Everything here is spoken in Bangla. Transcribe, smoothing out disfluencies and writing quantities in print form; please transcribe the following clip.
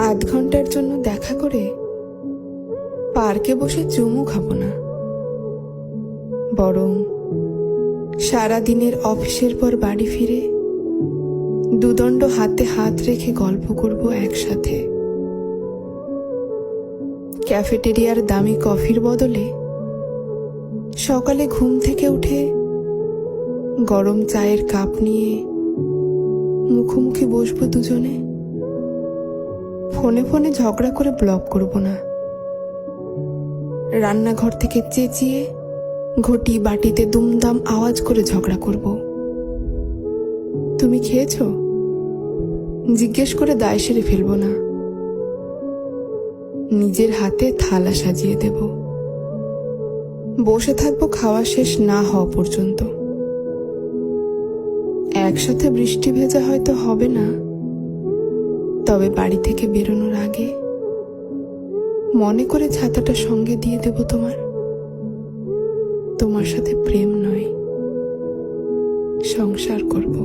আধ ঘন্টার জন্য দেখা করে পার্কে বসে চুমু খাবো না, বরং সারাদিনের অফিসের পর বাড়ি ফিরে দুদণ্ড হাতে হাত রেখে গল্প করব একসাথে। ক্যাফেটেরিয়ার দামি কফির বদলে সকালে ঘুম থেকে উঠে গরম চায়ের কাপ নিয়ে মুখোমুখি বসবো দুজনে। ফোনে ফোনে ঝগড়া করে ব্লক করব না। রান্নাঘর থেকে চেঁচিয়ে ঘটি বাটিতে দুমদাম আওয়াজ করে ঝগড়া করব। তুমি খেয়েছো জিজ্ঞেস করে দায় সেরে ফেলবো না। নিজের হাতে থালা সাজিয়ে দেব। বসে থাকবো খাওয়া শেষ না হওয়া পর্যন্ত। একসাথে বৃষ্টি ভেজা হয়তো হবে না, তবে বাড়ি থেকে বেরোনোর আগে মনে করে ছাতাটা সঙ্গে দিয়ে দেব তোমার সাথে প্রেম নয়, সংসার করব।